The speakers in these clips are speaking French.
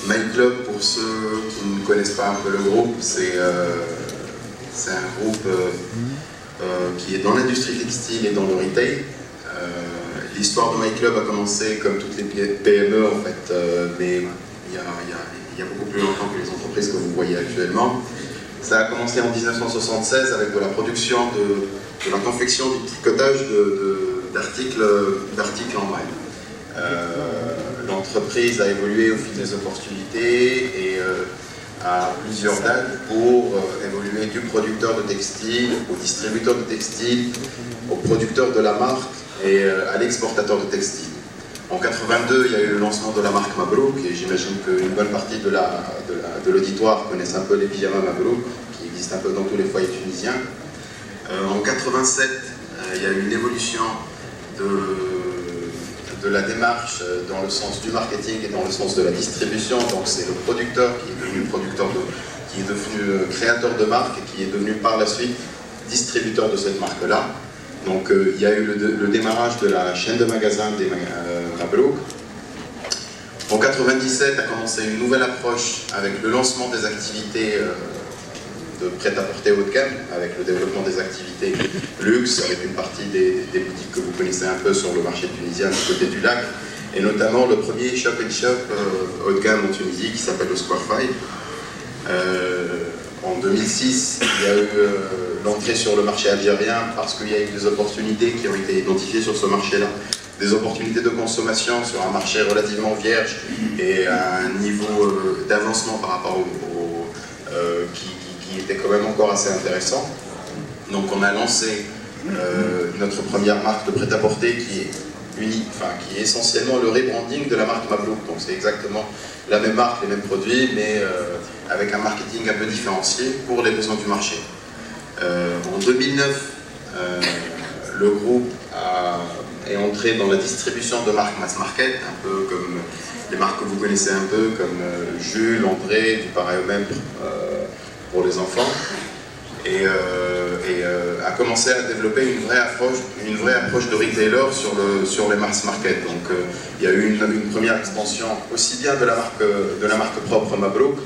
MyClub, pour ceux qui ne connaissent pas un peu le groupe, c'est un groupe qui est dans l'industrie textile et dans le retail. L'histoire de MyClub a commencé comme toutes les PME en fait, mais il y a beaucoup plus longtemps que les entreprises que vous voyez actuellement. Ça a commencé en 1976 avec de la production de la confection, du tricotage d'articles en maille. L'entreprise a évolué au fil des opportunités et à plusieurs dates pour évoluer du producteur de textile au distributeur de textile, au producteur de la marque et à l'exportateur de textile. En 82, il y a eu le lancement de la marque Mabrouk et j'imagine qu'une bonne partie de l'auditoire connaissent un peu les pyjamas Mabrouk qui existent un peu dans tous les foyers tunisiens. En 87, il y a eu une évolution de la démarche dans le sens du marketing et dans le sens de la distribution. Donc c'est le producteur qui est devenu créateur de marque et qui est devenu par la suite distributeur de cette marque-là. Donc il y a eu le démarrage de la chaîne de magasins des Mabrouk. En 97 a commencé une nouvelle approche avec le lancement des activités de prêt-à-porter haut de gamme, avec le développement des activités luxe, avec une partie des boutiques que vous connaissez un peu sur le marché tunisien du côté du lac, et notamment le premier shop-in-shop haut de gamme en Tunisie qui s'appelle le Square 5. En 2006, il y a eu l'entrée sur le marché algérien parce qu'il y a eu des opportunités qui ont été identifiées sur ce marché-là, des opportunités de consommation sur un marché relativement vierge et à un niveau d'avancement par rapport qui était quand même encore assez intéressant. Donc on a lancé notre première marque de prêt-à-porter qui est unique, qui est essentiellement le rebranding de la marque Mabrouk. Donc c'est exactement la même marque, les mêmes produits, mais avec un marketing un peu différencié pour les besoins du marché. En 2009, le groupe est entré dans la distribution de marques mass market, un peu comme les marques que vous connaissez un peu, comme Jules, André, du pareil au même pour les enfants, et a commencé à développer une vraie approche de retailer sur les mass market. Donc il y a eu une première expansion aussi bien de la marque propre Mabrouk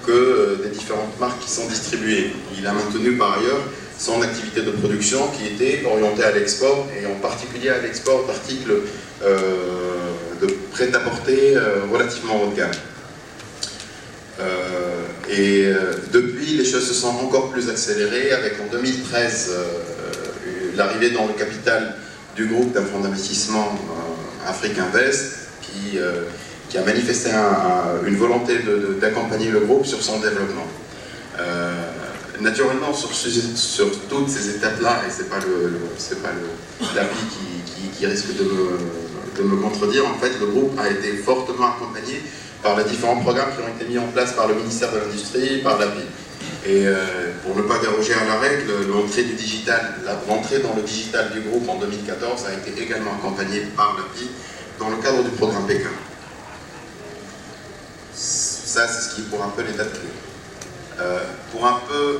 que des différentes marques qui sont distribuées. Il a maintenu par ailleurs son activité de production qui était orientée à l'export, et en particulier à l'export d'articles de prêt-à-porter relativement haut de gamme. Depuis, les choses se sont encore plus accélérées avec en 2013 l'arrivée dans le capital du groupe d'un fonds d'investissement Afrique Invest qui a manifesté une volonté d'accompagner le groupe sur son développement. Naturellement, sur toutes ces étapes-là, et c'est pas l'avis qui risque de me contredire, en fait, le groupe a été fortement accompagné par les différents programmes qui ont été mis en place par le ministère de l'Industrie, par l'API. Et pour ne pas déroger à la règle, l'entrée dans le digital du groupe en 2014 a été également accompagnée par l'API dans le cadre du programme Pékin. Ça, c'est ce qui est pour un peu les dates clés. Pour un peu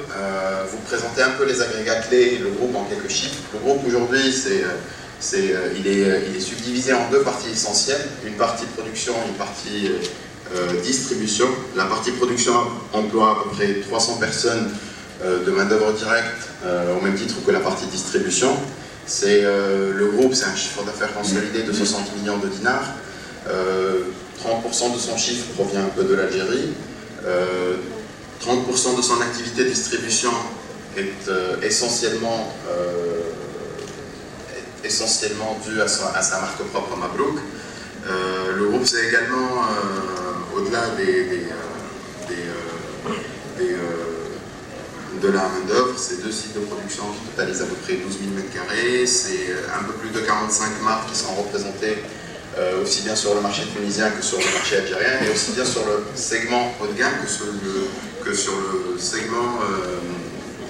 vous présenter un peu les agrégats clés, le groupe en quelques chiffres. Le groupe aujourd'hui, il est subdivisé en deux parties essentielles, une partie production et une partie distribution. La partie production emploie à peu près 300 personnes de main-d'œuvre directe, au même titre que la partie distribution. Le groupe, c'est un chiffre d'affaires consolidé de 60 millions de dinars. 30% de son chiffre provient un peu de l'Algérie. 30% de son activité de distribution est essentiellement due à sa marque propre Mabrouk. Le groupe, c'est également, au-delà de la main-d'œuvre, c'est 2 sites de production qui totalisent à peu près 12 000 m². C'est un peu plus de 45 marques qui sont représentées aussi bien sur le marché tunisien que sur le marché algérien, et aussi bien sur le segment haut de gamme que sur le segment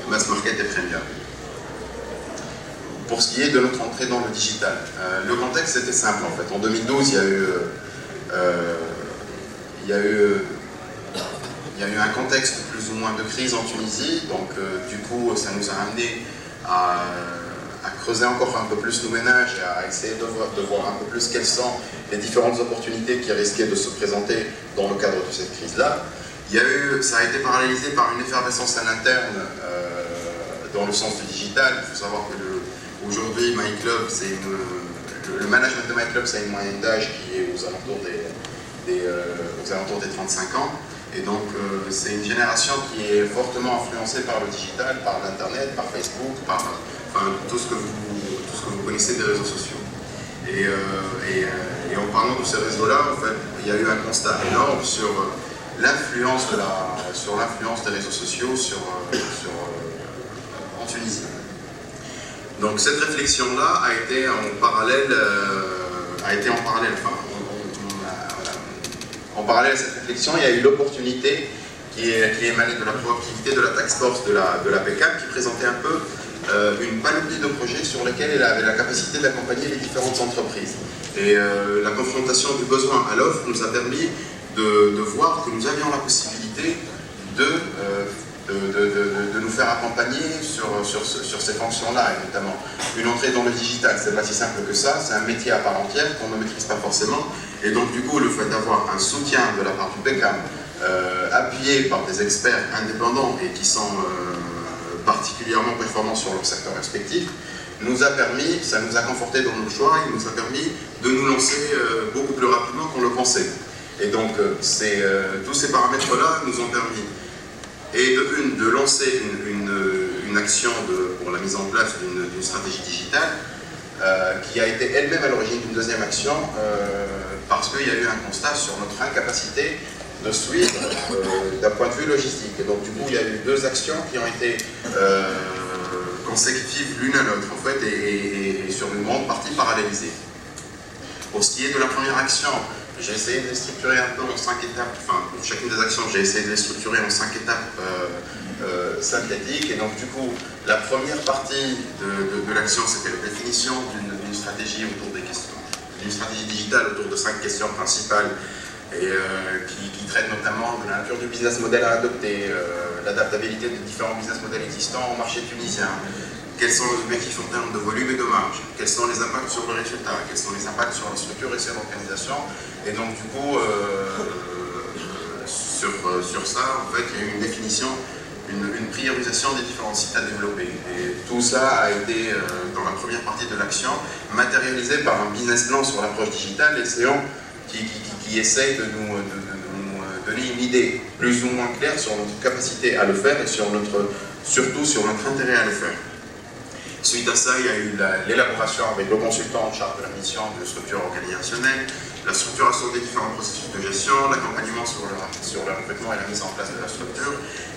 mass market et premium. Pour ce qui est de notre entrée dans le digital, le contexte était simple en fait. En 2012, il y a eu un contexte plus ou moins de crise en Tunisie, donc du coup ça nous a amené à creuser encore un peu plus nos ménages et à essayer de voir un peu plus quelles sont les différentes opportunités qui risquaient de se présenter dans le cadre de cette crise-là. Ça a été paralysé par une effervescence à l'interne dans le sens du digital. Il faut savoir que aujourd'hui, MyClub, le management de MyClub, c'est une moyenne d'âge qui est aux alentours des 35 ans. Et donc, c'est une génération qui est fortement influencée par le digital, par l'Internet, par Facebook, par tout ce que vous connaissez des réseaux sociaux. Et en parlant de ces réseaux-là, en fait, il y a eu un constat énorme sur l'influence des réseaux sociaux en Tunisie. Donc cette réflexion-là a été en parallèle à cette réflexion, il y a eu l'opportunité qui émanait de la proactivité de la task force de la PCAP qui présentait un peu une panoplie de projets sur lesquels elle avait la capacité d'accompagner les différentes entreprises. Et la confrontation du besoin à l'offre nous a permis de voir que nous avions la possibilité de nous faire accompagner sur ces fonctions-là, et notamment une entrée dans le digital. C'est pas si simple que ça, c'est un métier à part entière qu'on ne maîtrise pas forcément, et donc du coup le fait d'avoir un soutien de la part du PECAM, appuyé par des experts indépendants et qui sont particulièrement performants sur leur secteur respectif, ça nous a conforté dans nos choix, il nous a permis de nous lancer beaucoup plus rapidement qu'on le pensait. Et donc tous ces paramètres-là nous ont permis de lancer une action pour la mise en place d'une stratégie digitale qui a été elle-même à l'origine d'une deuxième action parce qu'il y a eu un constat sur notre incapacité de suivre d'un point de vue logistique. Et donc du coup il y a eu deux actions qui ont été consécutives l'une à l'autre en fait et sur une grande partie parallélisées. Pour ce qui est de la première action, j'ai essayé de les structurer un peu en 5 étapes, enfin pour chacune des actions j'ai essayé de les structurer en 5 étapes synthétiques, et donc du coup la première partie de l'action c'était la définition d'une stratégie autour des questions, d'une stratégie digitale autour de 5 questions principales et qui traitent notamment de la nature du business model à adopter, l'adaptabilité des différents business models existants au marché tunisien, quels sont les objectifs en termes de volume et de marge, quels sont les impacts sur le résultat, quels sont les impacts sur la structure et sur l'organisation. Et donc du coup, sur ça, en fait, il y a eu une définition, une priorisation des différents sites à développer. Et tout ça a été, dans la première partie de l'action, matérialisé par un business plan sur l'approche digitale, qui essaye de nous donner une idée plus ou moins claire sur notre capacité à le faire et surtout sur notre intérêt à le faire. Suite à ça, il y a eu l'élaboration avec le consultant en charge de la mission de structure organisationnelle, la structuration des différents processus de gestion, l'accompagnement sur le recrutement et la mise en place de la structure,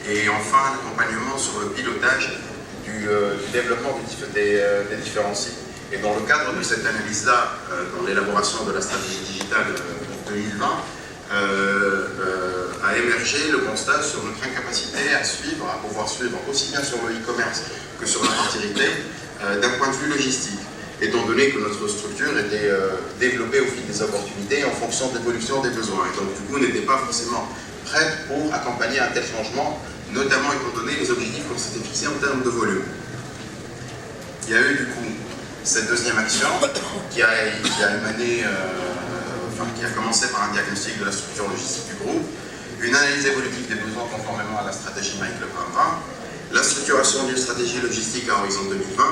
et enfin l'accompagnement sur le pilotage du développement des différents sites. Et dans le cadre de cette analyse-là, dans l'élaboration de la stratégie digitale 2020, a émergé le constat sur notre incapacité à pouvoir suivre aussi bien sur le e-commerce que sur la partie retail d'un point de vue logistique, étant donné que notre structure était développée au fil des opportunités en fonction de l'évolution des besoins, et donc du coup n'était pas forcément prête pour accompagner un tel changement, notamment étant donné les objectifs qu'on s'était fixés en termes de volume. Il y a eu du coup cette deuxième action qui a commencé par un diagnostic de la structure logistique du groupe, une analyse évolutive des besoins conformément à la stratégie MyClub 2020, la structuration d'une stratégie logistique à horizon 2020,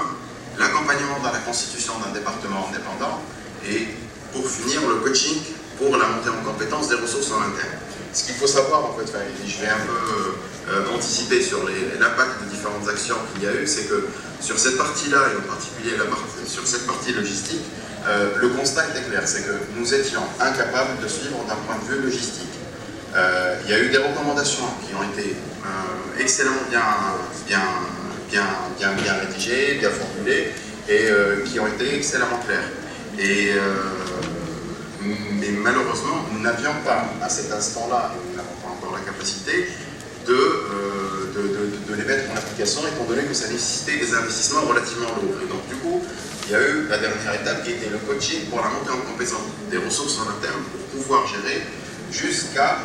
l'accompagnement dans la constitution d'un département indépendant et pour finir le coaching pour la montée en compétence des ressources en interne. Ce qu'il faut savoir en fait, je vais un peu anticiper sur l'impact des différentes actions qu'il y a eu, c'est que sur cette partie-là, et en particulier sur cette partie logistique, le constat était clair, c'est que nous étions incapables de suivre d'un point de vue logistique. Il y a eu des recommandations qui ont été excellemment bien rédigées, bien formulées, et qui ont été excellemment claires. Mais malheureusement, nous n'avions pas, à cet instant-là, et nous n'avons pas encore la capacité de les mettre en application, étant donné que ça nécessitait des investissements relativement lourds. Et donc du coup, il y a eu la dernière étape qui était le coaching pour la montée en compétence des ressources en interne pour pouvoir gérer jusqu'à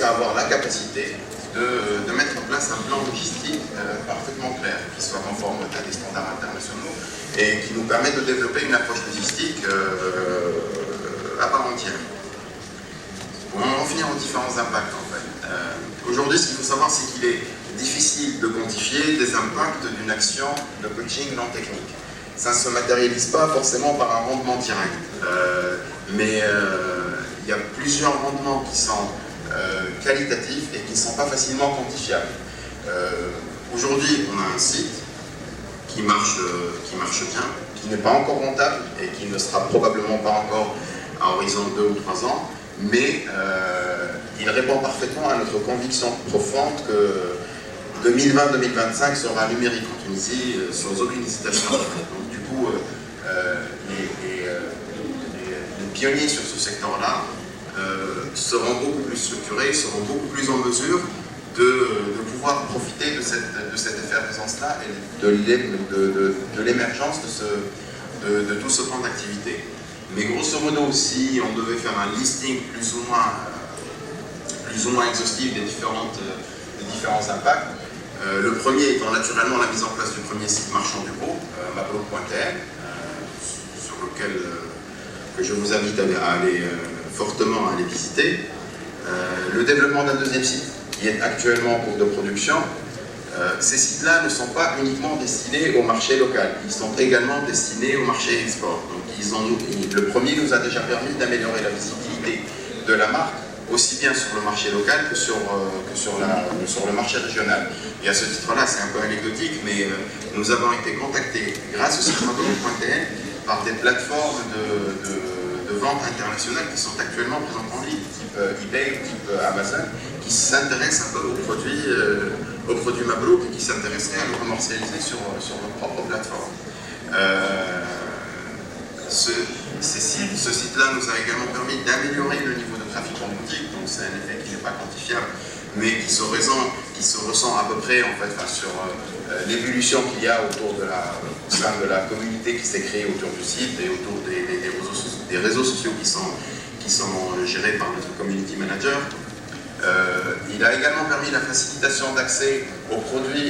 avoir la capacité de mettre en place un plan logistique parfaitement clair, qui soit conforme à des standards internationaux et qui nous permet de développer une approche logistique à part entière. On va en finir aux différents impacts en fait. Aujourd'hui, ce qu'il faut savoir, c'est qu'il est difficile de quantifier des impacts d'une action de coaching non technique. Ça ne se matérialise pas forcément par un rendement direct, mais il y a plusieurs rendements qui sont qualitatifs et qui ne sont pas facilement quantifiables. Aujourd'hui, on a un site qui marche bien, qui n'est pas encore rentable et qui ne sera probablement pas encore à horizon de 2 ou 3 ans, mais il répond parfaitement à notre conviction profonde que 2020-2025 sera numérique en Tunisie sans aucune hésitation. Donc du coup, les pionniers sur ce secteur-là seront beaucoup plus structurés, seront beaucoup plus en mesure de pouvoir profiter de cette effervescence-là et de l'émergence de tout ce plan d'activité. Mais grosso modo, si on devait faire un listing plus ou moins exhaustif des différents impacts, le premier étant naturellement la mise en place du premier site marchand du groupe, mablouk.tn, sur lequel que je vous invite à aller fortement à aller visiter. Le développement d'un deuxième site qui est actuellement en cours de production. Ces sites-là ne sont pas uniquement destinés au marché local, ils sont également destinés au marché export. Donc le premier nous a déjà permis d'améliorer la visibilité de la marque, aussi bien sur le marché local que sur le marché régional. Et à ce titre-là, c'est un peu anecdotique, mais nous avons été contactés grâce au site mablouk.tn par des plateformes de vente internationales qui sont actuellement présentes en ligne, type eBay, type Amazon, qui s'intéressent un peu aux produits Mablouk et qui s'intéresseraient à le commercialiser sur leur propre plateforme. Ce site-là nous a également permis d'améliorer le niveau de trafic en boutique, donc c'est un effet qui n'est pas quantifiable, mais qui se ressent à peu près en fait, sur l'évolution qu'il y a au sein de la communauté qui s'est créée autour du site et autour des réseaux sociaux qui sont gérés par notre community manager. Il a également permis la facilitation d'accès aux produits